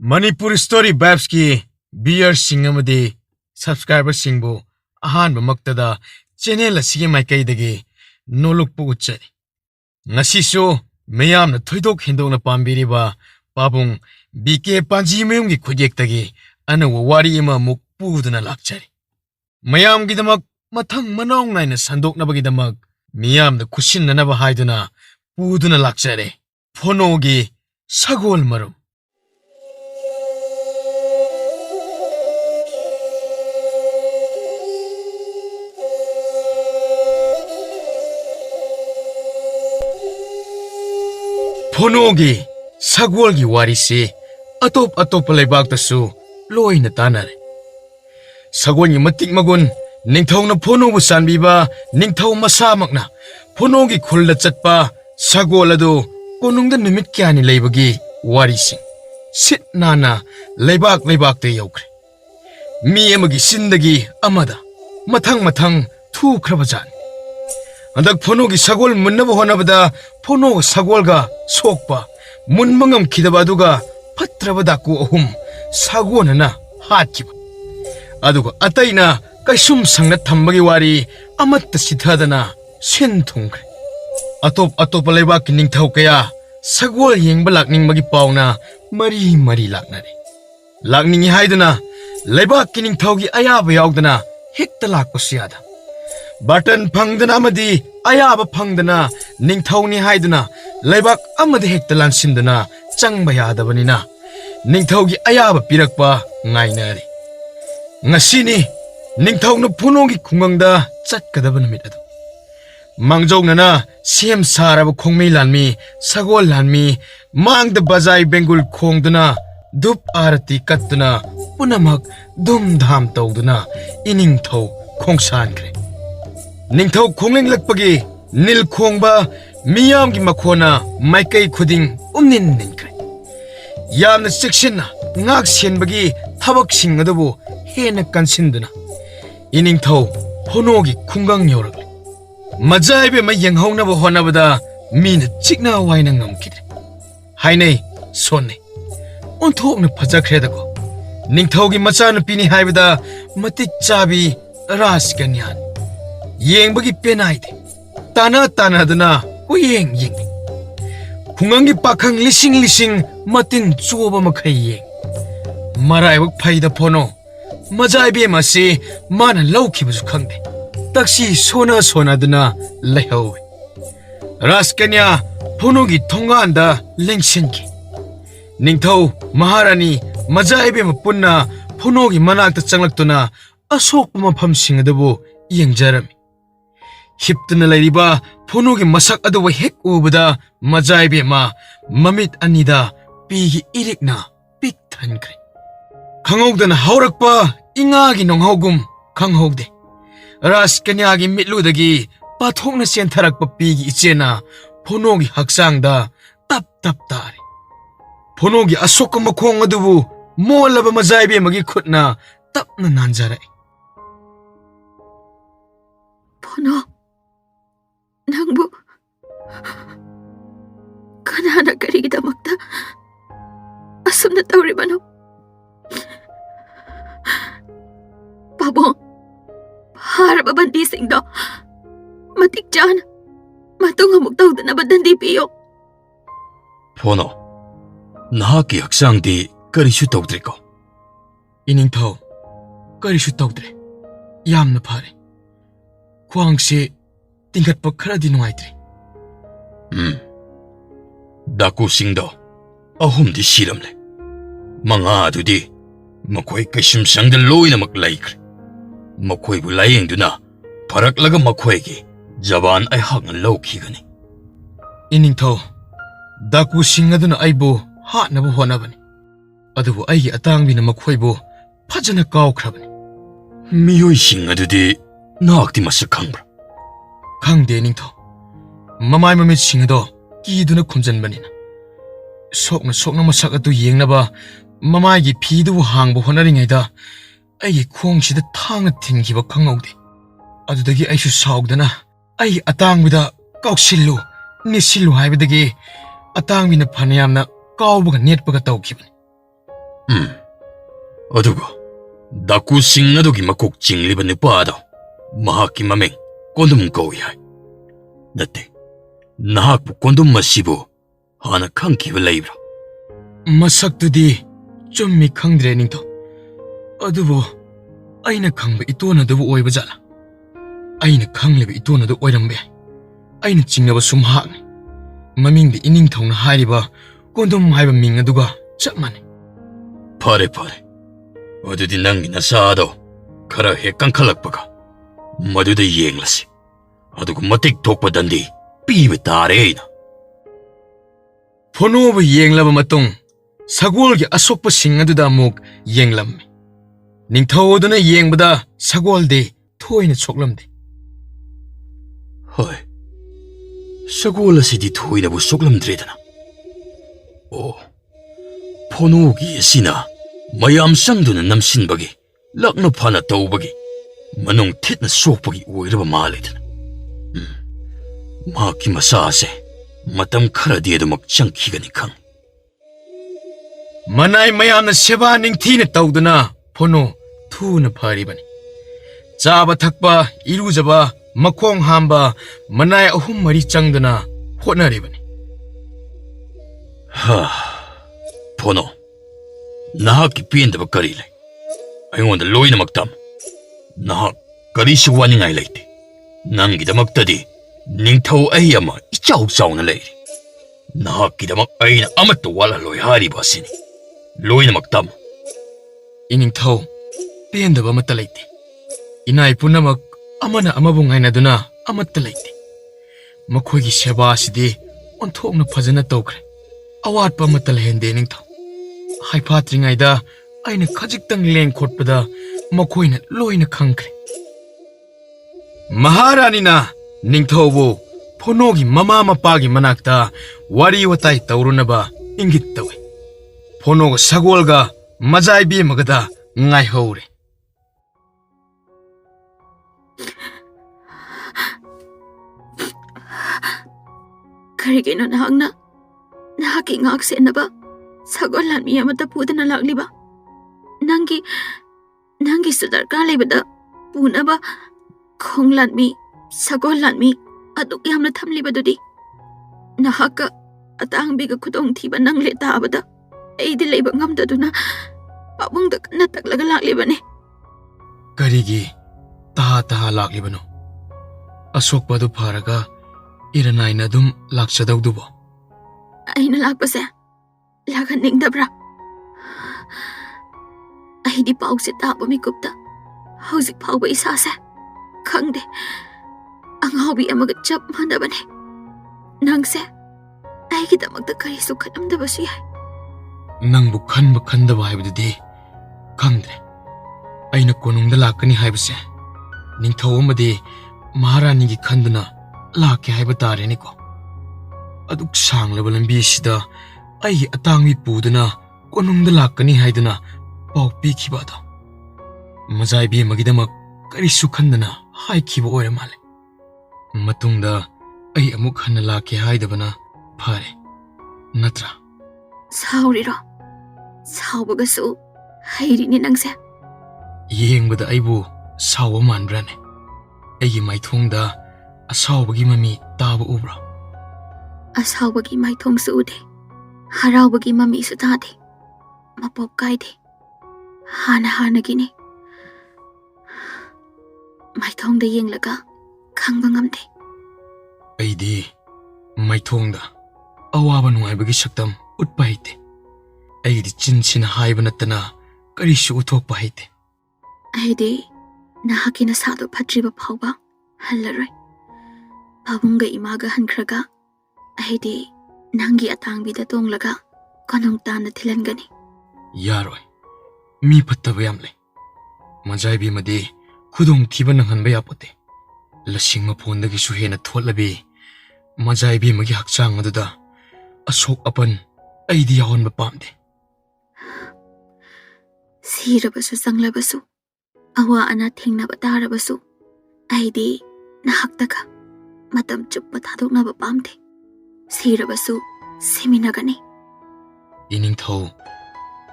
Manipur Story Babs ki beer singamadi subscriber singbu ahan bamaktada channel asigi maikai dagi nolok pu uchari ngasi so mayam na thoidok hindok na pambiri ba pabung BK Panji mayum gi khujek dagi ana wari ma muk puduna lakchari mayam gi damak mathang manong naina sandok na bagi damak miyam na kushin na ba haiduna puduna lakchare phono gi sagol marum Phonogi sagwalgi warisi atop leibak tasu loina tanare sagwalgi matik magun ningthau na phono bu sanbiba ningthau masamakna phonogi khulda chatpa sagwal adu konungda numit kyani leibagi warisi sit nana leibak te yaukre mi amagi sindagi amada mathang thu khrabajan andak phonogi sagwal munnaba honabada phono sagwalga sokpa munmangam khidaba aduga phatraba daku ahum sagwonana hatkiba aduga ataina kaisum sangna thambagi wari amatta sithadana sen thungkre atop leibak ki ningthau kaya sagwal yengba lakningbagi pauna mari laknare lakningi haiduna leibak ki ningthaugi ayaba yaudana hekta lakpasiyada Button Pangdana Madi, Ayaba Pangdana, Ningtoni Haiduna, Lebak Amadi Hectalan Sindana, Changbaya Vanina, Ningtogi Ayaba Pirakpa, Nainari. Nasini, Ningtona Punogi Kumanga, Chatkadabanamid. Mangjogana, Siem Sarab Kongmi Lanmi, Sagol Lanmi, Mang the Bazai Bengal Kongdana, Dup Arati Katuna, Punamak, Dum Dham Togdana, Iningto, Kongsankre. Ningthau khongling lakpagi nil khongba miyam gi makhona maikai khuding umnin ninkre yamna section ngak senbagi thabak sing adabu hena kansinduna iningthau phonogi khungang yorakle majaibe ma yenghongna bo honabada min chikna waina ngamkidre hainai sonne onthokna phajakhredago ningthaugi machana pini haibada matik chabi raskanyan Yeng bagi penaide Tana dana Uyeng Kungangi pakang lising Matin chuba makai yeng Marai wak paida pono Majai be masi Mana lauki basu khangde Taksi sona dana Lehawe Raskanya Pono gi thonga anda Lengsenki Ningthau Maharani Majai be mapunna Pono gi manakta changlaktuna Asok pamafam singadabu Yeng jarami Hiptana Lariba, Ponogi Masak Adawa Hek Ubada, Majaibe ma, Mamit Anida, Pigi Irikna, Pig Tankre. Kangogdan Haurakpa, Ingagi Nonghogum, Kanghogde. Ras Kanyagi Mitludagi, Pathongna Sentarakpa Pigi Ichena, Ponogi Haksangda, Tap Tari. Ponogi Asoka Makong Adubu, Molaba Majaibe Magi Kutna, Tapna Nanjare. Pono. Nangbu kanana karigidamakta asumna tawribano Pabong haraba bandisingdo matikjan matung amuk tawdana badandi piyo Pono nahaki haksangdi karisu tawdriko Iningthau karisu tawdre yamna phare khwangse tingkat pakhara di nuaitri Daku singdo ahum di siramle Manga adudi Makoi kaishim sangda loina maklaikre Makoi bu layeng duna Parak laga makoi ki Jaban ay hangna lawki gani Iningthau Daku singaduna aibu Hatnabu honabani Adubu aigi atangbina makoibu Pajana kawkrabani Miyoi singadudi Naakti masak khangbra Khangde Ningthau Mamai mamit singado Kiduna khumjanbanina Sokna masak adu yengnaba Mamai gi phidu hangbu honaringaida Aigi khongshida thanga thingkiba khangaude Adudagi aishu saugdana Aigi atangbida kawsillu Nisillu haibadagi atangmina phanayamna kawbaga netpaga tawkhibani ꯑꯗꯨꯒ ꯗꯥꯀꯨꯁꯤꯡ ꯑꯗꯨꯒꯤ ꯃꯀꯣꯛ ꯆꯤꯡꯂꯤꯕ ꯅꯨꯄꯥꯗꯣ ꯃꯍꯥꯛꯀꯤ ꯃꯃꯤꯡ ꯀꯣꯟꯗꯨꯝ ꯀꯧꯏ ꯍꯥꯏ꯫ ꯅꯠꯇꯦ, ꯅꯍꯥꯛꯄꯨ ꯀꯣꯟꯗꯨꯝ ꯑꯁꯤꯕꯨ ꯍꯥꯟꯅ ꯈꯪꯈꯤꯕ ꯂꯩꯕ꯭ꯔꯥ? ꯃꯁꯛꯇꯨꯗꯤ ꯆꯨꯝꯃꯤ ꯈꯪꯗ꯭ꯔꯦ ꯅꯤꯡꯊꯧ, ꯑꯗꯨꯕꯨ ꯑꯩꯅ ꯈꯪꯕ ꯏꯇꯣꯟ ꯑꯗꯨꯕꯨ ꯑꯣꯏꯕ ꯖꯥꯠꯂꯥ? ꯑꯩꯅ ꯈꯪꯂꯤꯕ ꯏꯇꯣꯟ ꯑꯗꯨ ꯑꯣꯏꯔꯝꯕ ꯌꯥꯏ꯫ ꯑꯩꯅ ꯆꯤꯡꯅꯕꯁꯨ ꯃꯍꯥꯛꯅꯤ꯫ ꯃꯃꯤꯡꯗ ꯏꯅꯤꯡꯊꯧꯅ ꯍꯥꯏꯔꯤꯕ ꯀꯣꯟꯗꯨꯝ ꯍꯥꯏꯕ ꯃꯤꯡ ꯑꯗꯨꯒ ꯆꯞ ꯃꯥꯟꯅꯩ꯫ ꯐꯔꯦ ꯐꯔꯦ, ꯑꯗꯨꯗꯤ ꯅꯪꯒꯤ ꯅꯁꯥꯗꯣ ꯈꯔ ꯍꯦꯛ ꯀꯟꯈꯠꯂꯛꯄꯒ ꯃꯗꯨꯗ ꯌꯦꯡꯂꯁꯤ, ꯑꯗꯨꯒ ꯃꯇꯤꯛ ꯊꯣꯛꯄ ꯗꯟꯗꯤ ꯄꯤꯕ ꯇꯥꯔꯦ ꯑꯩꯅ꯫ ꯐꯣꯅꯣꯕꯨ ꯌꯦꯡꯂꯕ ꯃꯇꯨꯡ ꯁꯒꯣꯜꯒꯤ ꯑꯁꯣꯛꯄꯁꯤꯡ ꯑꯗꯨꯗ ꯑꯃꯨꯛ ꯌꯦꯡꯂꯝꯃꯤ꯫ ꯅꯤꯡꯊꯧ ꯑꯗꯨꯅ ꯌꯦꯡꯕꯗ ꯁꯒꯣꯜꯗꯤ ꯊꯣꯏꯅ ꯁꯣꯛꯂꯝꯗꯦ꯫ ꯍꯣꯏ, ꯁꯒꯣꯜ ꯑꯁꯤꯗꯤ ꯊꯣꯏꯅꯕꯨ ꯁꯣꯛꯂꯝꯗ꯭ꯔꯦꯗꯅ꯫ ꯑꯣ, ꯐꯣꯅꯣꯒꯤ ꯑꯁꯤꯅ ꯃꯌꯥꯝ ꯆꯪꯗꯨꯅ ꯅꯝꯁꯤꯟꯕꯒꯤ, ꯂꯛꯅ ꯐꯅ ꯇꯧꯕꯒꯤ, ꯃꯅꯨꯡ ꯊꯤꯠꯅ ꯁꯣꯛꯄꯒꯤ ꯑꯣꯏꯔꯕ ꯃꯥꯜꯂꯦꯗꯅ꯫ ꯃꯍꯥꯛꯀꯤ ꯃꯁꯥꯁꯦ ꯃꯇꯝ ꯈꯔꯗꯤ ꯑꯗꯨꯃꯛ ꯆꯪꯈꯤꯒꯅꯤ ꯈꯪ꯫ ꯃꯅꯥꯏ ꯃꯌꯥꯝꯅ ꯁꯦꯕꯥ ꯅꯤꯡꯊꯤꯅ ꯇꯧꯗꯨꯅ ꯐꯣꯅꯣ ꯊꯨꯅ ꯐꯔꯤꯕꯅꯤ꯫ ꯆꯥꯕ ꯊꯛꯄ, ꯏꯔꯨꯖꯕ, ꯃꯈꯣꯡ ꯍꯥꯝꯕ ꯃꯅꯥꯏ 3-4 ꯆꯪꯗꯨꯅ ꯍꯣꯠꯅꯔꯤꯕꯅꯤ꯫ ꯐꯣꯅꯣ, ꯅꯍꯥꯛꯀꯤ ꯄꯦꯟꯗꯕ ꯀꯔꯤ ꯂꯩ? ꯑꯩꯉꯣꯟꯗ ꯂꯣꯏꯅꯃꯛ ꯇꯝ꯫ ꯅꯍꯥꯛ ꯀꯔꯤꯁꯨ ꯋꯥꯅꯤꯡꯉꯥꯏ ꯂꯩꯇꯦ꯫ ꯅꯪꯒꯤꯗꯃꯛꯇꯗꯤ ꯅꯤꯡꯊꯧ ꯑꯩ ꯑꯃ ꯏꯆꯥꯎ ꯆꯥꯎꯅ ꯂꯩꯔꯤ꯫ ꯅꯍꯥꯛꯀꯤꯗꯃꯛ ꯑꯩꯅ ꯑꯃꯠꯇ ꯋꯥꯠꯍꯜꯂꯣꯏ ꯍꯥꯏꯔꯤꯕ ꯑꯁꯤꯅꯤ꯫ ꯂꯣꯏꯅꯃꯛ ꯇꯝ꯫ ꯏꯅꯤꯡꯊꯧ, ꯄꯦꯟꯗꯕ ꯑꯃꯠꯇ ꯂꯩꯇꯦ꯫ ꯏꯅꯥꯏ ꯄꯨꯝꯅꯃꯛ ꯑꯃꯅ ꯑꯃꯕꯨ ꯉꯥꯏꯅꯗꯨꯅ ꯑꯃꯠꯇ ꯂꯩꯇꯦ꯫ ꯃꯈꯣꯏꯒꯤ ꯁꯦꯕꯥ ꯑꯁꯤꯗꯤ ꯑꯣꯟꯊꯣꯛꯅ ꯐꯖꯅ ꯇꯧꯈ꯭ꯔꯦ꯫ ꯑꯋꯥꯠꯄ ꯑꯃꯠꯇ ꯂꯩꯍꯟꯗꯦ ꯅꯤꯡꯊꯧ꯫ ꯍꯥꯏꯐꯥꯠꯇ꯭ꯔꯤꯉꯩꯗ ꯑꯩꯅ ꯈꯖꯤꯛꯇꯪ ꯂꯦꯡ ꯈꯣꯠꯄꯗ ꯃꯈꯣꯏꯅ ꯂꯣꯏꯅ ꯈꯪꯈ꯭ꯔꯦ꯫ ꯃꯍꯥꯔꯥꯅꯤꯅ ꯅꯤꯡꯊꯧꯕꯨ ꯐꯣꯅꯣꯒꯤ ꯃꯃꯥ ꯃꯄꯥꯒꯤ ꯃꯅꯥꯛꯇ ꯋꯥꯔꯤ ꯋꯥꯇꯥꯏ ꯇꯧꯔꯨꯅꯕ ꯏꯪꯒꯤꯠ ꯇꯧꯏ꯫ ꯐꯣꯅꯣꯒ ꯁꯒꯣꯜꯒ ꯃꯖꯥꯏꯕꯦꯝꯃꯒꯗ ꯉꯥꯏꯍꯧꯔꯦ꯫ ꯀꯔꯤꯒꯤꯅꯣ ꯅꯍꯥꯛꯀꯤ ꯉꯥꯛ ꯁꯦꯟꯅꯕ ꯁꯒꯣꯜ ꯂꯥꯟꯃꯤ ꯑꯃꯠꯇ ꯄꯨꯗꯅ ꯂꯥꯛꯂꯤꯕ? ꯅꯪꯒꯤꯁꯨ ꯗꯔꯀꯥꯔ ꯂꯩꯕꯗ ꯄꯨꯅꯕ ꯈꯣꯡ ꯂꯥꯟꯃꯤ, ꯁꯒꯣꯜ ꯂꯥꯟꯃꯤ ꯑꯗꯨꯛ ꯌꯥꯝꯅ ꯊꯝꯂꯤꯕꯗꯨꯗꯤ? ꯅꯍꯥꯛꯀ ꯑꯇꯥꯡꯕꯤꯒ ꯈꯨꯗꯣꯡꯊꯤꯕ ꯅꯪꯂꯦ ꯇꯥꯕꯗ ꯑꯩꯗꯤ ꯂꯩꯕ ꯉꯝꯗꯗꯨꯅ ꯄꯥꯕꯨꯡꯗ ꯀꯟꯅ ꯇꯛꯂꯒ ꯂꯥꯛꯂꯤꯕꯅꯤ꯫ ꯀꯔꯤꯒꯤ ꯇꯍꯥ ꯂꯥꯛꯂꯤꯕꯅꯣ? ꯑꯁꯣꯛꯄ ꯑꯗꯨ ꯐꯔꯒ ꯏꯔꯅꯥꯏꯅ ꯑꯗꯨꯝ ꯂꯥꯛꯆꯗꯧꯗꯨꯕꯣ? ꯑꯩꯅ ꯂꯥꯛꯄꯁꯦ ꯂꯥꯛꯍꯟꯅꯤꯡꯗꯕ꯭ꯔꯥ? ꯑꯩꯗꯤ ꯄꯥꯎꯁꯦ ꯇꯥꯕ ꯃꯤꯀꯨꯞꯇ ꯍꯧꯖꯤꯛ ꯐꯥꯎꯕ ꯏꯁꯥꯁꯦ ꯈꯪꯗꯦ, ꯑꯉꯥꯎꯕꯤ ꯑꯃꯒ ꯆꯞ ꯃꯥꯟꯅꯕꯅꯦ꯫ ꯅꯪꯁꯦ ꯑꯩꯒꯤꯗꯃꯛꯇ ꯀꯔꯤꯁꯨ ꯈꯜꯂꯝꯗꯕꯁꯨ ꯌꯥꯏ꯫ ꯅꯪꯕꯨ ꯈꯟꯕ ꯈꯟꯗꯕ ꯍꯥꯏꯕꯗꯨꯗꯤ ꯈꯪꯗ꯭ꯔꯦ꯫ ꯑꯩꯅ ꯀꯣꯅꯨꯡꯗ ꯂꯥꯛꯀꯅꯤ ꯍꯥꯏꯕꯁꯦ ꯅꯤꯡꯊꯧ ꯑꯃꯗꯤ ꯃꯍꯥꯔꯥꯅꯤꯒꯤ ꯈꯟꯗꯨꯅ ꯂꯥꯛꯀꯦ ꯍꯥꯏꯕ ꯇꯥꯔꯦꯅꯦꯀꯣ꯫ ꯑꯗꯨꯛ ꯁꯥꯡꯂꯕ ꯂꯝꯕꯤ ꯑꯁꯤꯗ ꯑꯩꯒꯤ ꯑꯇꯥꯡꯕꯤ ꯄꯨꯗꯨꯅ ꯀꯣꯅꯨꯡꯗ ꯂꯥꯛꯀꯅꯤ ꯍꯥꯏꯗꯨꯅ ꯄꯥꯎ ꯄꯤꯈꯤꯕ ꯑꯗꯣ ꯃꯖꯥꯏꯕꯦꯝꯃꯒꯤꯗꯃꯛ ꯀꯔꯤꯁꯨ ꯈꯟꯗꯅ ꯍꯥꯏꯈꯤꯕ ꯑꯣꯏꯔ ꯃꯥꯜꯂꯦ꯫ ꯃꯇꯨꯡꯗ ꯑꯩ ꯑꯃꯨꯛ ꯍꯟꯅ ꯂꯥꯛꯀꯦ ꯍꯥꯏꯗꯕꯅ ꯐꯔꯦ, ꯅꯠꯇ꯭ꯔꯥ? ꯁꯥꯎꯔꯤꯔꯣ? ꯁꯥꯎꯕꯒꯁꯨ ꯍꯩꯔꯤꯅꯦ ꯅꯪꯁꯦ꯫ ꯌꯦꯡꯕꯗ ꯑꯩꯕꯨ ꯁꯥꯎꯕ ꯃꯥꯟꯕ꯭ꯔꯥꯅꯦ? ꯑꯩꯒꯤ ꯃꯥꯏꯊꯣꯡꯗ ꯑꯁꯥꯎꯕꯒꯤ ꯃꯃꯤ ꯇꯥꯕ ꯎꯕ꯭ꯔꯥ? ꯑꯁꯥꯎꯕꯒꯤ ꯃꯥꯏꯊꯣꯡꯁꯨ ꯎꯗꯦ, ꯍꯔꯥꯎꯕꯒꯤ ꯃꯃꯤꯁꯨ ꯇꯥꯗꯦ꯫ ꯃꯄꯣꯞ ꯀꯥꯏꯗꯦ, ꯍꯥꯟꯅꯒꯤꯅꯤ꯫ ꯃꯥꯏꯊꯣꯡꯗ ꯌꯦꯡꯂꯒ ꯈꯪꯕ ꯉꯝꯗꯦ꯫ ꯑꯩꯗꯤ ꯃꯥꯏꯊꯣꯡꯗ ꯑꯋꯥꯕ ꯅꯨꯡꯉꯥꯏꯕꯒꯤ ꯁꯛꯇꯝ ꯎꯠꯄ ꯍꯩꯇꯦ꯫ ꯑꯩꯒꯤꯗꯤ ꯆꯤꯟꯁꯤꯅ ꯍꯥꯏꯕ ꯅꯠꯇꯅ ꯀꯔꯤꯁꯨ ꯎꯠꯊꯣꯛꯄ ꯍꯩꯇꯦ꯫ ꯑꯩꯗꯤ ꯅꯍꯥꯛꯀꯤ ꯅꯁꯥꯗꯣ ꯐꯠꯇ꯭ꯔꯤꯕ ꯐꯥꯎꯕ ꯍꯜꯂꯔꯣꯏ꯫ ꯄꯥꯕꯨꯡꯒ ꯏꯃꯥꯒ ꯍꯟꯈ꯭ꯔꯒ ꯑꯩꯗꯤ ꯅꯪꯒꯤ ꯑꯇꯥꯡꯕꯤꯗ ꯇꯣꯡꯂꯒ ꯀꯣꯅꯨꯡ ꯇꯥꯟꯅ ꯊꯤꯜꯍꯟꯒꯅꯤ꯫ ꯌꯥꯔꯣꯏ, ꯃꯤ ꯐꯠꯇꯕ ꯌꯥꯝ ꯂꯩ꯫ ꯃꯖꯥꯏꯕꯦꯝꯃꯗꯤ ꯈꯨꯗꯣꯡꯊꯤꯕ ꯅꯪꯍꯟꯕ ꯌꯥꯄꯣꯠꯇꯦ꯫ ꯂꯁꯤꯡ ꯃꯐꯣꯟꯗꯒꯤꯁꯨ ꯍꯦꯟꯅ ꯊꯣꯠꯂꯕꯤ ꯃꯖꯥꯏꯕꯦꯝꯃꯒꯤ ꯍꯛꯆꯥꯡ ꯑꯗꯨꯗ ꯑꯁꯣꯛ ꯑꯄꯟ ꯑꯩꯗꯤ ꯌꯥꯎꯍꯟꯕ ꯄꯥꯝꯗꯦ꯫ ꯁꯤꯔꯕꯁꯨ ꯆꯪꯂꯕꯁꯨ, ꯑꯋꯥ ꯑꯅꯥ ꯊꯦꯡꯅꯕ ꯇꯥꯔꯕꯁꯨ ꯑꯩꯗꯤ ꯅꯍꯥꯛꯇꯒ ꯃꯇꯝ ꯆꯨꯞꯄ ꯊꯥꯗꯣꯛꯅꯕ ꯄꯥꯝꯗꯦ꯫ ꯁꯤꯔꯕꯁꯨ ꯁꯤꯃꯤꯟꯅꯒꯅꯤ꯫ ꯏꯅꯤꯡꯊꯧ,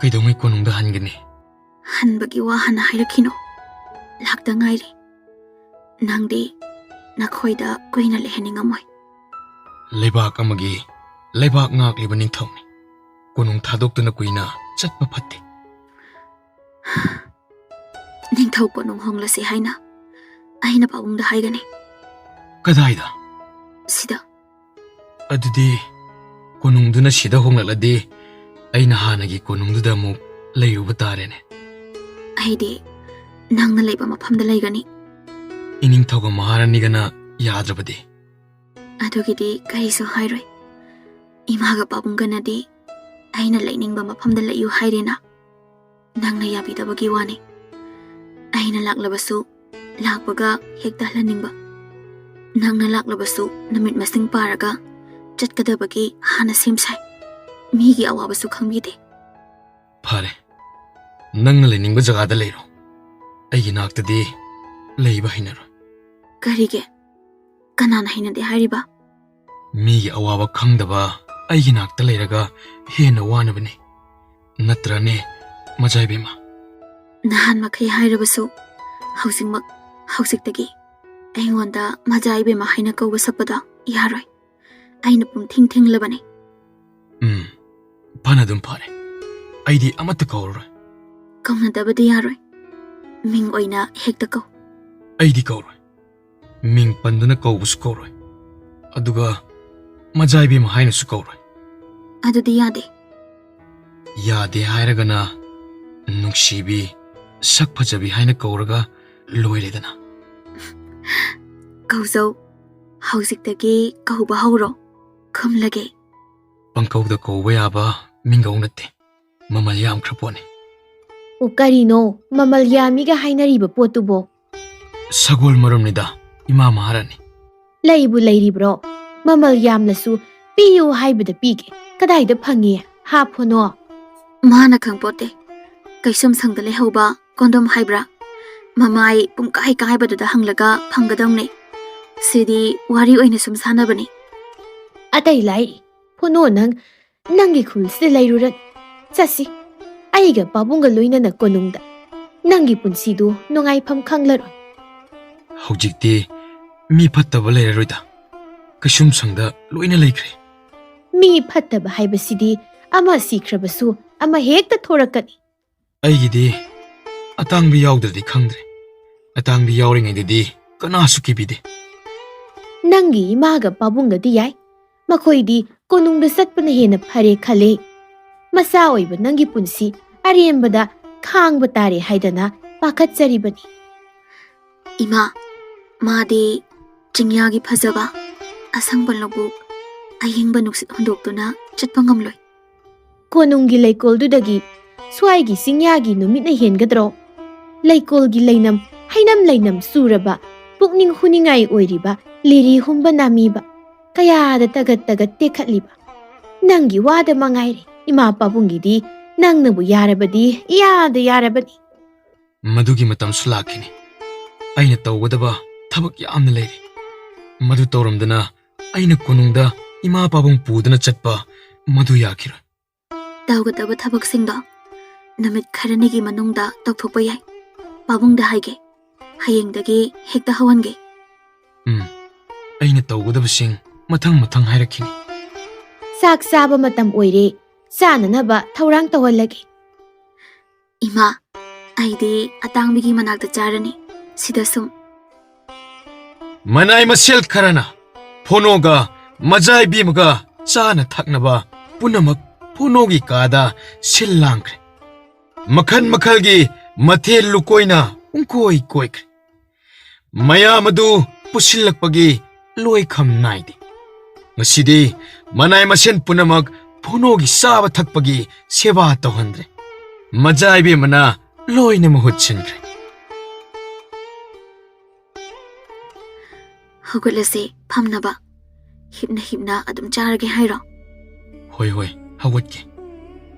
ꯀꯩꯗꯧꯉꯩ ꯀꯣꯅꯨꯡꯗ ꯍꯟꯒꯅꯤ? ꯍꯟꯕꯒꯤ ꯋꯥ ꯍꯥꯟꯅ ꯍꯥꯏꯔꯛꯈꯤꯅꯣ. ꯂꯥꯛꯇ ꯉꯥꯏꯔꯤ. ꯅꯪꯗꯤ ꯅꯈꯣꯏꯗ ꯀꯨꯏꯅ ꯂꯩꯍꯟꯅꯤꯡꯉꯝꯃꯣꯏ. ꯂꯩꯕꯥꯛ ꯑꯃꯒꯤ ꯂꯩꯕꯥꯛ ꯉꯥꯛꯂꯤꯕ ꯅꯤꯡꯊꯧꯅꯤ. ꯀꯣꯅꯨꯡ ꯊꯥꯗꯣꯛꯇꯨꯅ ꯀꯨꯏꯅ ꯆꯠꯄ ꯐꯠꯇꯦ. ꯅꯤꯡꯊꯧ ꯀꯣꯅꯨꯡ ꯍꯣꯡꯂꯁꯤ ꯍꯥꯏꯅ ꯑꯩꯅ ꯄꯥꯕꯨꯡꯗ ꯍꯥꯏꯒꯅꯤ. ꯀꯗꯥꯏꯗ? ꯁꯤꯗ. ꯑꯗꯨꯗꯤ ꯀꯣꯅꯨꯡꯗꯨꯅ ꯁꯤꯗ ꯍꯣꯡꯂꯛꯂꯗꯤ ꯑꯩꯅ ꯍꯥꯟꯅꯒꯤ ꯀꯣꯅꯨꯡꯗꯨꯗ ꯑꯃꯨꯛ ꯂꯩꯔꯨꯕ ꯇꯥꯔꯦꯅꯦ. ꯑꯩꯗꯤ ꯅꯪꯅ ꯂꯩꯕ ꯃꯐꯝꯗ ꯂꯩꯒꯅꯤ. ꯏꯅꯤꯡꯊꯧꯒ ꯃꯍꯥꯔꯥꯅꯤꯒꯅ ꯌꯥꯗ꯭ꯔꯕꯗꯤ? ꯑꯗꯨꯒꯤꯗꯤ ꯀꯔꯤꯁꯨ ꯍꯥꯏꯔꯣꯏ. ꯏꯃꯥꯒ ꯄꯥꯕꯨꯡꯒꯅꯗꯤ ꯑꯩꯅ ꯂꯩꯅꯤꯡꯕ ꯃꯐꯝꯗ ꯂꯩꯌꯨ ꯍꯥꯏꯔꯦꯅ. ꯅꯪꯅ ꯌꯥꯕꯤꯗꯕꯒꯤ ꯋꯥꯅꯤ. ꯑꯩꯅ ꯂꯥꯛꯂꯕꯁꯨ ꯂꯥꯛꯄꯒ ꯍꯦꯛꯇ ꯍꯜꯂꯅꯤꯡꯕ. ꯅꯪꯅ ꯂꯥꯛꯂꯕꯁꯨ ꯅꯨꯃꯤꯠ ꯃꯁꯤꯡ ꯄꯥꯔꯒ ꯆꯠꯀꯗꯕꯒꯤ ꯍꯥꯟꯅ ꯁꯦꯝ ꯁꯥꯏ. ꯃꯤꯒꯤ ꯑꯋꯥꯕꯁꯨ ꯈꯪꯕꯤꯗꯦ. ꯐꯔꯦ. ꯅꯪꯅ ꯂꯩꯅꯤꯡꯕ ꯖꯒꯥꯗ ꯂꯩꯔꯣ. ꯑꯩꯒꯤ ꯅꯥꯛꯇꯗꯤ ꯂꯩꯕ ꯍꯩꯅꯔꯣꯏ. ꯀꯔꯤꯒꯤ? ꯀꯅꯥꯅ ꯍꯩꯅꯗꯦ ꯍꯥꯏꯔꯤꯕ? ꯃꯤꯒꯤ ꯑꯋꯥꯕ ꯈꯪꯗꯕ ꯑꯩꯒꯤ ꯅꯥꯛꯇ ꯂꯩꯔꯒ ꯍꯦꯟꯅ ꯋꯥꯅꯕꯅꯤ. ꯅꯠꯇ꯭ꯔꯅꯦ ꯃꯖꯥꯏꯕꯦꯝꯃ? ꯅꯍꯥꯟ ꯃꯈꯩ ꯍꯥꯏꯔꯕꯁꯨ ꯍꯧꯖꯤꯛꯇꯒꯤ ꯑꯩꯉꯣꯟꯗ ꯃꯖꯥ ꯏꯕꯦꯝꯃ ꯍꯥꯏꯅ ꯀꯧꯕ ꯁꯛꯄꯗꯣ ꯌꯥꯔꯣꯏ. ꯑꯩꯅ ꯄꯨꯡꯊꯤꯡ ꯊꯤꯡꯂꯕꯅꯤ. ꯐꯅ ꯑꯗꯨꯝ ꯐꯔꯦ. ꯑꯩꯗꯤ ꯑꯃꯠꯇ ꯀꯧꯔꯔꯣꯏ. ꯀꯧꯅꯗꯕꯗꯤ ꯌꯥꯔꯣꯏ. ꯃꯤꯡ ꯑꯣꯏꯅ ꯍꯦꯛꯇ ꯀꯧ. ꯑꯩꯗꯤ ꯀꯧꯔꯣꯏ. ꯃꯤꯡ ꯄꯟꯗꯨꯅ ꯀꯧꯕꯁꯨ ꯀꯧꯔꯣꯏ. ꯑꯗꯨꯒ ꯃꯖꯥꯏꯕꯦꯝꯃ ꯍꯥꯏꯅꯁꯨ ꯀꯧꯔꯣꯏ. ꯑꯗꯨꯗꯤ ꯌꯥꯗꯦ. ꯌꯥꯗꯦ ꯍꯥꯏꯔꯒꯅ ꯅꯨꯡꯁꯤꯕꯤ, ꯁꯛ ꯐꯖꯕꯤ ꯍꯥꯏꯅ ꯀꯧꯔꯒ ꯂꯣꯏꯔꯦꯗꯅ. ꯀꯧꯖꯧ. ꯍꯧꯖꯤꯛꯇꯒꯤ ꯀꯧꯕ ꯍꯧꯔꯣ. ꯈꯨꯝꯂꯒꯦ. ꯄꯪꯀꯧꯗ ꯀꯧꯕ ꯌꯥꯕ ꯃꯤꯡꯒꯧ ꯅꯠꯇꯦ. ꯃꯃꯜ ꯌꯥꯝꯈ꯭ꯔ ꯄꯣꯠꯅꯤ. ꯑꯣ ꯀꯔꯤꯅꯣ ꯃꯃꯜ ꯌꯥꯝꯃꯤꯒ ꯍꯥꯏꯅꯔꯤꯕ ꯄꯣꯠꯇꯨꯕꯣ? ꯁꯒꯣꯜ ꯃꯔꯨꯝꯅꯤꯗ ꯏꯃꯥ ꯃꯍꯥꯔꯥꯅꯤ. ꯂꯩꯕꯨ ꯂꯩꯔꯤꯕ꯭ꯔꯣ? ꯃꯃꯜ ꯌꯥꯝꯂꯁꯨ ꯄꯤꯌꯨ ꯍꯥꯏꯕꯗ ꯄꯤꯒꯦ. ꯀꯗꯥꯏꯗ ꯐꯪꯉꯤ? ꯍꯥꯞꯐꯣꯅꯣ. ꯃꯥꯅ ꯈꯪꯄꯣꯠꯇꯦ. ꯀꯩꯁꯨꯝ ꯁꯪꯗ ꯂꯩꯍꯧꯕ ꯀꯣꯟꯗꯣꯝ ꯍꯥꯏꯕ꯭ꯔꯥ? ꯃꯃꯥꯏ ꯄꯨꯡꯀꯥꯏ ꯀꯥꯏꯕꯗꯨꯗ ꯍꯪꯂꯒ ꯐꯪꯒꯗꯧꯅꯦ. ꯁꯤꯗꯤ ꯋꯥꯔꯤ ꯑꯣꯏꯅ ꯁꯨꯝ ꯁꯥꯟꯅꯕꯅꯤ. ꯑꯇꯩ ꯂꯥꯏꯔꯤ. ꯐꯣꯅꯣ ꯅꯪꯒꯤ ꯈꯨꯜꯁꯤꯗ ꯂꯩꯔꯨꯔꯅꯤ. ꯆꯠꯁꯤ. ꯑꯩꯒ ꯄꯥꯕꯨꯡꯒ ꯂꯣꯏꯅꯅ ꯀꯣꯅꯨꯡꯗ. ꯅꯪꯒꯤ ꯄꯨꯟꯁꯤꯗꯨ ꯅꯨꯡꯉꯥꯏꯐꯝ ꯈꯪꯂꯔꯣꯏ. ꯍꯧꯖꯤꯛꯇꯤ ꯃꯤ ꯐꯠꯇꯕ ꯂꯩꯔꯔꯣꯏꯗ. ꯀꯩꯁꯨꯝ ꯁꯪꯗ ꯂꯣꯏꯅ ꯂꯩꯈ꯭ꯔꯦ. ꯃꯤ ꯐꯠꯇꯕ ꯍꯥꯏꯕꯁꯤꯗꯤ ꯑꯃ ꯁꯤꯈ꯭ꯔꯕꯁꯨ ꯑꯃ ꯍꯦꯛꯇ ꯊꯣꯔꯛꯀꯅꯤ. ꯑꯩꯒꯤꯗꯤ ꯑꯇꯥꯡꯕꯤ ꯌꯥꯎꯗ꯭ꯔꯗꯤ ꯈꯪꯗ꯭ꯔꯦ. ꯑꯇꯥꯡꯕꯤ ꯌꯥꯎꯔꯤꯉꯩꯗꯗꯤ ꯀꯅꯥꯁꯨ ꯀꯤꯕꯤꯗꯦ. ꯅꯪꯒꯤ ꯏꯃꯥꯒ ꯄꯥꯕꯨꯡꯒꯗꯤ ꯌꯥꯏ. ꯃꯈꯣꯏꯗꯤ ꯀꯣꯅꯨꯡꯗ ꯆꯠꯄꯅ ꯍꯦꯟꯅ ꯐꯔꯦ ꯈꯜꯂꯦ. ꯃꯆꯥ ꯑꯣꯏꯕ ꯅꯪꯒꯤ ꯄꯨꯟꯁꯤ ꯑꯔꯦꯝꯕꯗ ꯈꯥꯡꯕ ꯇꯥꯔꯦ ꯍꯥꯏꯗꯅ ꯄꯥꯈꯠꯆꯔꯤꯕꯅꯤ. ꯏꯃꯥ, ꯃꯥꯗꯤ ꯆꯤꯡꯌꯥꯒꯤ ꯐꯖꯕ, ꯑꯁꯪꯕ ꯂꯧꯕꯨꯛ, ꯑꯌꯤꯡꯕ ꯅꯨꯡꯁꯤꯠ ꯍꯨꯟꯗꯣꯛꯇꯨꯅ ꯆꯠꯄ ꯉꯝꯂꯣꯏ. ꯀꯣꯅꯨꯡꯒꯤ ꯂꯩꯀꯣꯜꯗꯨꯗꯒꯤ ꯁ꯭ꯋꯥꯏꯒꯤ ꯆꯤꯡꯌꯥꯒꯤ ꯅꯨꯃꯤꯠꯅ ꯍꯦꯟꯒꯗ꯭ꯔꯣ? ꯂꯩꯀꯣꯜꯒꯤ ꯂꯩꯅꯝ ꯍꯩꯅꯝ ꯁꯨꯔꯕ ꯄꯨꯛꯅꯤꯡ ꯍꯨꯅꯤꯡꯉꯥꯏ ꯑꯣꯏꯔꯤꯕ ꯂꯤꯔꯤ ꯍꯨꯝꯕ ꯅꯥꯃꯤꯕ ꯀꯌꯥꯗ ꯇꯒꯠ ꯇꯦꯛꯈꯠꯂꯤꯕ. ꯅꯪꯒꯤ ꯋꯥꯗ ꯃꯉꯥꯏꯔꯦ. ꯏꯃꯥ ꯄꯥꯕꯨꯡꯒꯤꯗꯤ ꯅꯪꯅꯕꯨ ꯌꯥꯔꯕꯗꯤ ꯏꯌꯥꯗ ꯌꯥꯔꯕꯅꯤ. ꯃꯗꯨꯒꯤ ꯃꯇꯝꯁꯨ ꯂꯥꯛꯈꯤꯅꯤ. ꯑꯩꯅ ꯇꯧꯒꯗꯕ ꯊꯕꯛ ꯌꯥꯝꯅ ꯂꯩꯔꯤ. ꯃꯗꯨ ꯇꯧꯔꯝꯗꯅ ꯑꯩꯅ ꯀꯣꯅꯨꯡꯗ ꯏꯃꯥ ꯄꯥꯕꯨꯡ ꯄꯨꯗꯨꯅ ꯆꯠꯄ ꯃꯗꯨ ꯌꯥꯈꯤꯔꯣꯏ. ꯇꯧꯒꯗꯕ ꯊꯕꯛꯁꯤꯡꯗꯣ ꯅꯨꯃꯤꯠ ꯈꯔꯅꯤꯒꯤ ꯃꯅꯨꯡꯗ ꯇꯧꯊꯣꯛꯄ ꯌꯥꯏ. ꯄꯥꯕꯨꯡꯗ ꯍꯥꯏꯒꯦ. ꯍꯌꯦꯡꯗꯒꯤ ꯍꯦꯛꯇ ꯍꯧꯍꯟꯒꯦ. ꯑꯩꯅ ꯇꯧꯒꯗꯕꯁꯤꯡ ꯃꯊꯪ ꯍꯥꯏꯔꯛꯈꯤꯅꯤ. ꯆꯥꯛ ꯆꯥꯕ ꯃꯇꯝ ꯑꯣꯏꯔꯦ. ꯆꯥꯅꯅꯕ ꯊꯧꯔꯥꯡ ꯇꯧꯍꯜꯂꯒꯦ. ꯏꯃꯥ, ꯑꯩꯗꯤ ꯑꯇꯥꯡꯕꯤꯒꯤ ꯃꯅꯥꯛꯇ ꯆꯥꯔꯅꯤ. ꯁꯤꯗ ꯁꯨꯝ. ꯃꯅꯥꯏ ꯃꯁꯦꯜ ꯈꯔꯅ ꯐꯣꯅꯣꯒ ꯃꯖꯥꯏꯕꯦꯝꯃꯒ ꯆꯥꯅ ꯊꯛꯅꯕ ꯄꯨꯝꯅꯃꯛ ꯐꯣꯅꯣꯒꯤ ꯀꯥꯗ ꯁꯤꯜ ꯂꯥꯡꯈ꯭ꯔꯦ. ꯃꯈꯜ ꯃꯈꯜꯒꯤ ꯃꯊꯦꯜ ꯂꯨꯀꯣꯏꯅ ꯄꯨꯡꯀꯣꯏ ꯀꯣꯏꯈ꯭ꯔꯦ. ꯃꯌꯥꯝ ꯑꯗꯨ ꯄꯨꯁꯤꯜꯂꯛꯄꯒꯤ ꯂꯣꯏꯈꯝ ꯅꯥꯏꯗꯦ. ꯉꯁꯤꯗꯤ ꯃꯅꯥꯏ ꯃꯁꯦꯟ ꯄꯨꯝꯅꯃꯛ ꯐꯣꯅꯣꯒꯤ ꯆꯥꯕ ꯊꯛꯄꯒꯤ ꯁꯦꯕꯥ ꯇꯧꯍꯟꯗ꯭ꯔꯦ. ꯃꯖꯥꯏꯕꯦꯝꯃꯅ ꯂꯣꯏꯅ ꯃꯍꯨꯠ ꯁꯤꯟꯈ꯭ꯔꯦ. ꯍꯧꯒꯠꯂꯁꯦ ꯐꯝꯅꯕ. ꯍꯤꯞꯅ ꯑꯗꯨꯝ ꯆꯥꯔꯒꯦ ꯍꯥꯏꯔꯣ? ꯍꯣꯏ ꯍꯧꯒꯠꯀꯦ.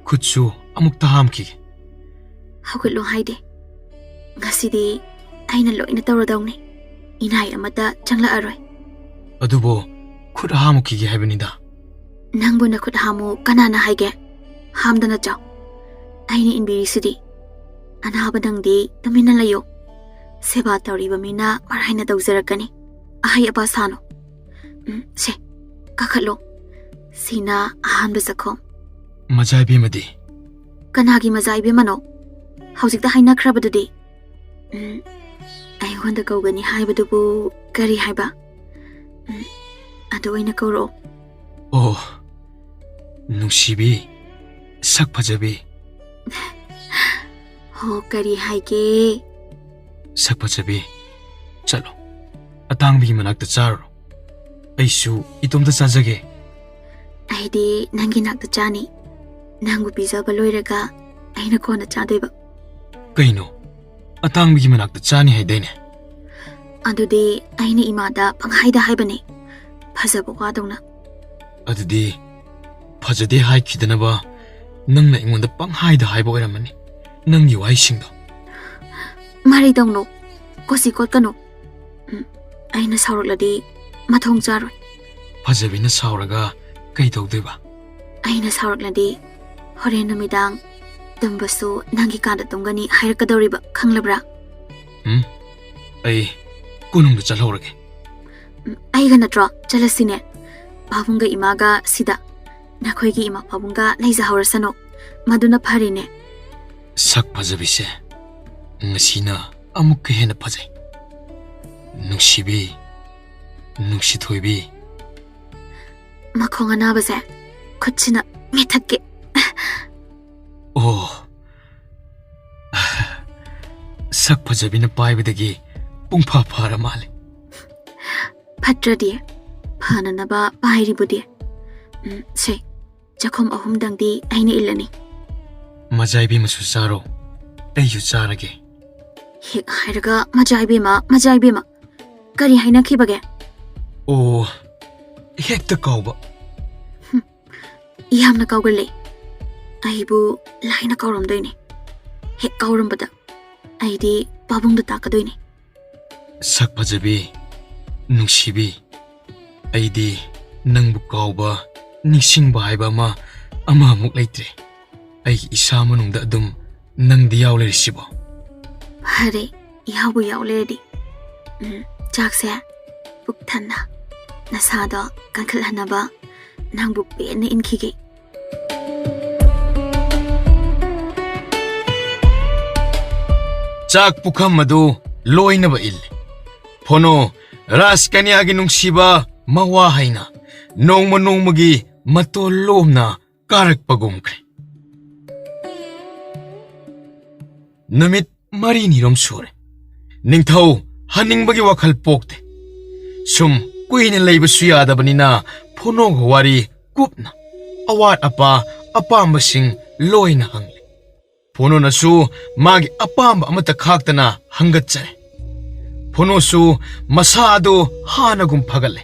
ꯈꯨꯠꯁꯨ ꯑꯃꯨꯛꯇ ꯍꯥꯝꯈꯤꯒꯦ. ꯍꯧꯒꯠꯂꯣ ꯍꯥꯏꯗꯦ. ꯉꯁꯤꯗꯤ ꯑꯩꯅ ꯂꯣꯏꯅ ꯇꯧꯔꯗꯧꯅꯤ. ꯏꯅꯥꯏ ꯑꯃꯠꯇ ꯆꯪꯂꯛꯑꯔꯣꯏ. ꯑꯗꯨꯕꯨ ꯈꯨꯠ ꯍꯥꯝꯈꯤꯒꯦ ꯍꯥꯏꯕꯅꯤꯗ. ꯅꯪꯕꯨ ꯅꯈꯨꯠ ꯍꯥꯝꯃꯨ ꯀꯅꯥꯅ ꯍꯥꯏꯒꯦ? ꯍꯥꯝꯗꯅ ꯆꯥꯎ. ꯑꯩꯅ ꯏꯟꯕꯤꯔꯤꯁꯤꯗꯤ ꯑꯅꯥꯕ ꯅꯪꯗꯤ ꯇꯨꯃꯤꯟꯅ ꯂꯩꯌꯨ ꯁꯦꯕꯥ ꯇꯧꯔꯤꯕ ꯃꯤꯅ ꯃꯔꯥꯏꯅ ꯇꯧꯖꯔꯛꯀꯅꯤ ꯑꯍꯩ ꯑꯄꯥ ꯁꯥꯅꯨ ꯁꯦ ꯀꯥꯈꯠꯂꯣ ꯁꯤꯅ ꯑꯍꯥꯟꯕ ꯆꯈꯣꯝ ꯃꯖꯥ ꯏꯕꯦꯝꯃꯗꯤ ꯀꯅꯥꯒꯤ ꯃꯆꯥ ꯏꯕꯦꯝꯃꯅꯣ ꯍꯧꯖꯤꯛꯇ ꯍꯥꯏꯅꯈ꯭ꯔꯕꯗꯨꯗꯤ ꯑꯩꯉꯣꯟꯗ ꯀꯧꯒꯅꯤ ꯍꯥꯏꯕꯗꯨꯕꯨ ꯀꯔꯤ ꯍꯥꯏꯕ ꯑꯗꯨ ꯑꯣꯏꯅ ꯀꯧꯔꯛꯑꯣ ꯑꯣ ꯅꯨꯡꯁꯤꯕꯤ ꯁꯛ ꯐꯖꯕꯤ ꯍꯣ ꯀꯔꯤ ꯍꯥꯏꯒꯦ ꯁꯛ ꯐꯖꯕꯤ ꯆꯠꯂꯣ ꯑꯇꯥꯡꯕꯤꯒꯤ ꯃꯅꯥꯛꯇ ꯆꯥꯔꯨꯔꯣ ꯑꯩꯁꯨ ꯏꯇꯣꯝꯇ ꯆꯥꯖꯒꯦ ꯑꯩꯗꯤ ꯅꯪꯒꯤ ꯅꯥꯛꯇ ꯆꯥꯅꯤ ꯅꯪꯕꯨ ꯄꯤꯖꯕ ꯂꯣꯏꯔꯒ ꯑꯩꯅ ꯀꯣꯟꯅ ꯆꯥꯗꯣꯏꯕ ꯀꯩꯅꯣ ꯑꯇꯥꯡꯕꯤꯒꯤ ꯃꯅꯥꯛꯇ ꯆꯥꯅꯤ ꯍꯥꯏꯗꯥꯏꯅꯦ ꯑꯗꯨꯗꯤ ꯑꯩꯅ ꯏꯃꯥꯗ ꯄꯪꯍꯥꯏꯗ ꯍꯥꯏꯕꯅꯦ ꯐꯖꯕ ꯋꯥꯗꯧꯅ ꯑꯗꯨꯗꯤ ꯐꯖꯗꯦ ꯍꯥꯏꯈꯤꯗꯅꯕ ꯅꯪꯅ ꯑꯩꯉꯣꯟꯗ ꯄꯪꯍꯥꯏꯗ ꯍꯥꯏꯕ ꯑꯣꯏꯔꯝꯃꯅꯤ ꯅꯪꯒꯤ ꯋꯥꯍꯩꯁꯤꯡꯗꯣ ꯃꯔꯩꯗꯧꯅꯣ ꯀꯣꯁꯤ ꯀꯣꯠꯀꯅꯨ ꯑꯩꯅ ꯁꯥꯎꯔꯛꯂꯗꯤ ꯃꯊꯣꯡ ꯆꯥꯔꯣꯏ ꯐꯖꯕꯤꯅ ꯁꯥꯎꯔꯒ ꯀꯩ ꯇꯧꯗꯣꯏꯕ ꯑꯩꯅ ꯁꯥꯎꯔꯛꯂꯗꯤ ꯍꯣꯔꯦꯟ ꯅꯨꯃꯤꯗꯥꯡ ꯇꯨꯝꯕꯁꯨ ꯅꯪꯒꯤ ꯀꯥꯗ ꯇꯨꯝꯒꯅꯤ ꯍꯥꯏꯔꯛꯀꯗꯧꯔꯤꯕ ꯈꯪꯂꯕ꯭ꯔꯥ ꯑꯩ ꯀꯣꯅꯨꯡꯗ ꯆꯠꯍꯧꯔꯒꯦ ꯑꯩꯒ ꯅꯠꯇ꯭ꯔꯣ ꯆꯠꯂꯁꯤꯅꯦ ꯄꯥꯕꯨꯡꯒ ꯏꯃꯥꯒ ꯁꯤꯗ ꯅꯈꯣꯏꯒꯤ ꯏꯃꯥ ꯄꯥꯕꯨꯡꯒ ꯂꯩꯖꯍꯧꯔꯁꯅꯨ ꯃꯗꯨꯅ ꯐꯔꯤꯅꯦ ꯁꯛ ꯐꯖꯕꯤꯁꯦ ꯉꯁꯤꯅ ꯑꯃꯨꯛꯀ ꯍꯦꯟꯅ ꯐꯖꯩ ꯅꯨꯡꯁꯤꯕꯤ ꯅꯨꯡꯁꯤꯊꯣꯏꯕꯤ ꯃꯈꯣꯡ ꯑꯅꯥꯕꯁꯦ ꯈꯨꯠꯁꯤꯅ ꯃꯦꯠꯊꯛꯀꯦ ꯑꯣ ꯁꯛ ꯐꯖꯕꯤꯅ ꯄꯥꯏꯕꯗꯒꯤ ꯄꯨꯡꯐꯥ ꯐꯥꯔ ꯃꯥꯜꯂꯦ ꯐꯠꯇ꯭ꯔꯗꯤ ꯐꯅꯅꯕ ꯄꯥꯏꯔꯤꯕꯨꯗꯤ ꯁꯦ ꯆꯥꯛꯈꯨꯝ ꯑꯍꯨꯝꯗꯪꯗꯤ ꯑꯩꯅ ꯏꯜꯂꯅꯤ ꯃꯖꯥ ꯏꯕꯦꯝꯃꯁꯨ ꯆꯥꯔꯣ ꯑꯩꯁꯨ ꯆꯥꯔꯒꯦ ꯍꯦꯛ ꯍꯥꯏꯔꯒ ꯃꯆꯥ ꯏꯕꯦꯝꯃ ꯀꯔꯤ ꯍꯥꯏꯅꯈꯤꯕꯒꯦ ꯑꯣ ꯍꯦꯛꯇ ꯀꯥꯎꯕ ꯌꯥꯝꯅ ꯀꯥꯎꯒꯜꯂꯦ ꯑꯩꯕꯨ ꯂꯥꯏꯅ ꯀꯥꯎꯔꯝꯗꯣꯏꯅꯦ ꯍꯦꯛ ꯀꯥꯎꯔꯝꯕꯗ ꯑꯩꯗꯤ ꯄꯥꯕꯨꯡꯗ ꯇꯥꯛꯀꯗꯣꯏꯅꯦ ꯁꯛ ꯐꯖꯕꯤ ꯅꯨꯡꯁꯤꯕꯤ ꯑꯩꯗꯤ ꯅꯪꯕꯨ ꯀꯥꯎꯕ ꯅꯤꯡꯁꯤꯡꯕ ꯍꯥꯏꯕ ꯑꯃꯃꯨꯛ ꯂꯩꯇ꯭ꯔꯦ ꯑꯩꯒꯤ ꯏꯁꯥ ꯃꯅꯨꯡꯗ ꯑꯗꯨꯝ ꯅꯪꯗꯤ ꯌꯥꯎ ꯂꯩꯔꯤꯁꯤꯕꯣ ꯐꯔꯦ ꯌꯥꯎꯕꯨ ꯌꯥꯎ ꯂꯩꯔꯗꯤ ꯆꯥꯛꯁꯦ ꯄꯨꯛ ꯊꯟꯅ ꯅꯁꯥꯗꯣ ꯀꯟꯈꯠꯍꯟꯅꯕ ꯅꯪꯕꯨ ꯄꯦꯟꯅ ꯏꯟꯈꯤꯒꯦ ꯆꯥꯛ ꯄꯨꯈꯝ ꯑꯗꯨ ꯂꯣꯏꯅꯕ ꯏꯜꯂꯦ ꯐꯣꯅꯣ ꯔꯥꯖ ꯀꯟꯌꯥꯒꯤ ꯅꯨꯡꯁꯤꯕ ꯃꯋꯥ ꯍꯩꯅ ꯅꯣꯡꯃ ꯅꯣꯡꯃꯒꯤ ꯃꯇꯣꯜ ꯂꯣꯝꯅ ꯀꯥꯔꯛꯄꯒꯨꯝꯈ꯭ꯔꯦ ꯅꯨꯃꯤꯠ 4 ꯁꯨꯔꯦ ꯅꯤꯡꯊꯧ ꯍꯟꯅꯤꯡꯕꯒꯤ ꯋꯥꯈꯜ ꯄꯣꯛꯇꯦ ꯁꯨꯝ ꯀꯨꯏꯅ ꯂꯩꯕꯁꯨ ꯌꯥꯗꯕꯅꯤꯅ ꯐꯣꯅꯣꯒ ꯋꯥꯔꯤ ꯀꯨꯞꯅ ꯑꯋꯥꯠ ꯑꯄꯥ ꯑꯄꯥꯝꯕꯁꯤꯡ ꯂꯣꯏꯅ ꯍꯪꯂꯦ ꯐꯣꯅꯣꯅꯁꯨ ꯃꯥꯒꯤ ꯑꯄꯥꯝꯕ ꯑꯃꯠꯇ ꯈꯥꯛꯇꯅ ꯍꯪꯒꯠꯆꯔꯦ ꯐꯣꯅꯣꯁꯨ ꯃꯁꯥ ꯑꯗꯨ ꯍꯥꯟꯅꯒꯨꯝ ꯐꯒꯠꯂꯦ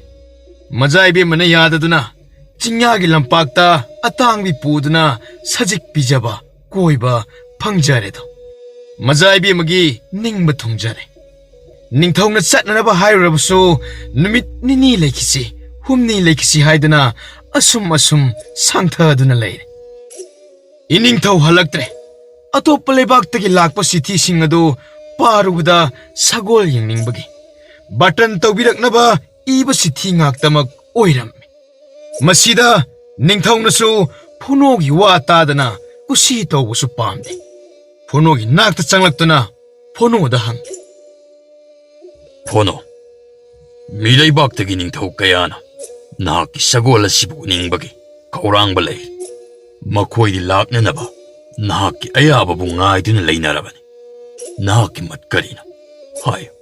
ꯃꯖꯥ ꯏꯕꯦꯝꯃꯅ ꯌꯥꯗꯗꯨꯅ ꯆꯤꯡꯌꯥꯒꯤ ꯂꯝꯄꯥꯛꯇ ꯑꯇꯥꯡꯕꯤ ꯄꯨꯗꯨꯅ ꯁꯖꯤꯛ ꯄꯤꯖꯕ ꯀꯣꯏꯕ ꯐꯪꯖꯔꯦꯗꯣ ꯃꯖꯥ ꯏꯕꯦꯝꯃꯒꯤ ꯅꯤꯡꯕ ꯊꯨꯡꯖꯔꯦ ꯅꯤꯡꯊꯧꯅ ꯆꯠꯅꯅꯕ ꯍꯥꯏꯔꯨꯔꯕꯁꯨ ꯅꯨꯃꯤꯠ 2 ꯂꯩꯈꯤꯁꯤ 3 ꯂꯩꯈꯤꯁꯤ ꯍꯥꯏꯗꯨꯅ ꯑꯁꯨꯝ ꯁꯥꯡꯊꯗꯨꯅ ꯂꯩꯔꯦ ꯏꯅꯤꯡꯊꯧ ꯍꯜꯂꯛꯇ꯭ꯔꯦ ꯑꯇꯣꯞꯄ ꯂꯩꯕꯥꯛꯇꯒꯤ ꯂꯥꯛꯄ ꯆꯤꯊꯤꯁꯤꯡ ꯑꯗꯨ ꯄꯥꯔꯨꯕꯗ ꯁꯒꯣꯜ ꯌꯦꯡꯅꯤꯡꯕꯒꯤ ꯕꯥꯇꯟ ꯇꯧꯕꯤꯔꯛꯅꯕ ꯏꯕ ꯆꯤꯊꯤ ꯉꯥꯛꯇꯃꯛ ꯑꯣꯏꯔꯝꯃꯤ ꯃꯁꯤꯗ ꯅꯤꯡꯊꯧꯅꯁꯨ ꯐꯣꯅꯣꯒꯤ ꯋꯥ ꯇꯥꯗꯅ ꯀꯨꯁꯤ ꯇꯧꯕꯁꯨ ꯄꯥꯝꯗꯦ ꯐꯣꯅꯣꯒꯤ ꯅꯥꯛꯇ ꯆꯪꯂꯛꯇꯨꯅ ꯐꯣꯅꯣꯗ ꯍꯪꯉꯤ ꯐꯣꯅꯣ ꯃꯤꯂꯩꯕꯥꯛꯇꯒꯤ ꯅꯤꯡꯊꯧ ꯀꯌꯥꯅ ꯅꯍꯥꯛꯀꯤ ꯁꯒꯣꯜ ꯑꯁꯤꯕꯨ ꯎꯅꯤꯡꯕꯒꯤ ꯈꯧꯔꯥꯡꯕ ꯂꯩ ꯃꯈꯣꯏꯗꯤ ꯂꯥꯛꯅꯅꯕ ꯅꯍꯥꯛꯀꯤ ꯑꯌꯥꯕꯕꯨ ꯉꯥꯏꯗꯨꯅ ꯂꯩꯅꯔꯕꯅꯤ ꯅꯍꯥꯛꯀꯤ ꯃꯠ ꯀꯔꯤꯅꯣ ꯍꯥꯏꯌꯨ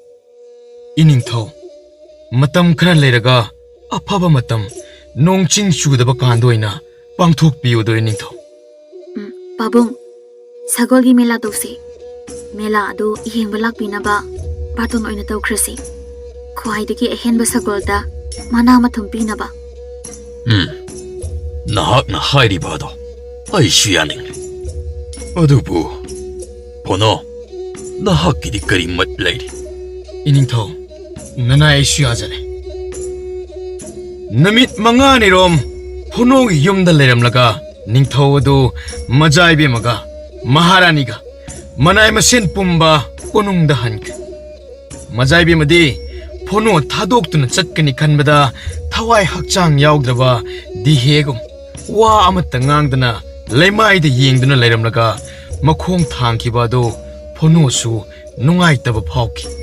ꯏꯅꯤꯡꯊꯧ ꯃꯇꯝ ꯈꯔ ꯂꯩꯔꯒ ꯑꯐꯕ ꯃꯇꯝ ꯅꯣꯡ ꯆꯤꯡ ꯆꯨꯗꯕ ꯀꯥꯟꯗ ꯑꯣꯏꯅ ꯄꯥꯡꯊꯣꯛꯄꯤꯌꯨꯗꯣ ꯏꯅꯤꯡꯊꯧ ꯄꯥꯕꯨꯡ ꯁꯒꯣꯜꯒꯤ ꯃꯦꯂꯥ ꯇꯧꯁꯤ ꯃꯦꯂꯥ ꯑꯗꯨ ꯌꯦꯡꯕ ꯂꯥꯛꯄꯤꯅꯕ ꯕꯥꯇꯣꯟ ꯑꯣꯏꯅ ꯇꯧꯈ꯭ꯔꯁꯤ ꯈ꯭ꯋꯥꯏꯗꯒꯤ ꯑꯍꯦꯟꯕ ꯁꯒꯣꯜꯗ ꯃꯅꯥ ꯃꯊꯨꯝ ꯄꯤꯅꯕ ꯅꯍꯥꯛꯅ ꯍꯥꯏꯔꯤꯕ ꯑꯗꯣ ꯑꯩꯁꯨ ꯌꯥꯅꯤꯡꯉꯤ ꯑꯗꯨꯕꯨ ꯐꯣꯅꯣ ꯅꯍꯥꯛꯀꯤꯗꯤ ꯀꯔꯤ ꯃꯠ ꯂꯩꯔꯤ 이닝ꯊꯧ ꯅꯅꯥꯏ ꯑꯩꯁꯨ ꯌꯥꯖꯔꯦ ꯅꯨꯃꯤꯠ 5ꯅꯤꯔꯣꯝ ꯐꯣꯅꯣꯒꯤ ꯌꯨꯝꯗ ꯂꯩꯔꯝꯂꯒ ꯅꯤꯡꯊꯧ ꯑꯗꯨ ꯃꯖꯥ ꯏꯕꯦꯝꯃꯒ ꯃꯍꯥꯔꯥꯅꯤꯒ ꯃꯅꯥꯏ ꯃꯁꯦꯟ ꯄꯨꯝꯕ ꯀꯣꯅꯨꯡꯗ ꯍꯟꯈ꯭ꯔꯦ꯫ ꯃꯖꯥꯏꯕꯦꯝꯃꯗꯤ ꯐꯣꯅꯣ ꯊꯥꯗꯣꯛꯇꯨꯅ ꯆꯠꯀꯅꯤ ꯈꯟꯕꯗ ꯊꯋꯥꯏ ꯍꯛꯆꯥꯡ ꯌꯥꯎꯗ꯭ꯔꯕ ꯗꯤꯍꯦꯒꯨꯝ ꯋꯥ ꯑꯃꯠꯇ ꯉꯥꯡꯗꯅ ꯂꯩꯃꯥꯏꯗ ꯌꯦꯡꯗꯨꯅ ꯂꯩꯔꯝꯂꯒ ꯃꯈꯣꯡ ꯊꯥꯡꯈꯤꯕ ꯑꯗꯨ ꯐꯣꯅꯣꯁꯨ ꯅꯨꯡꯉꯥꯏꯇꯕ ꯐꯥꯎꯈꯤ꯫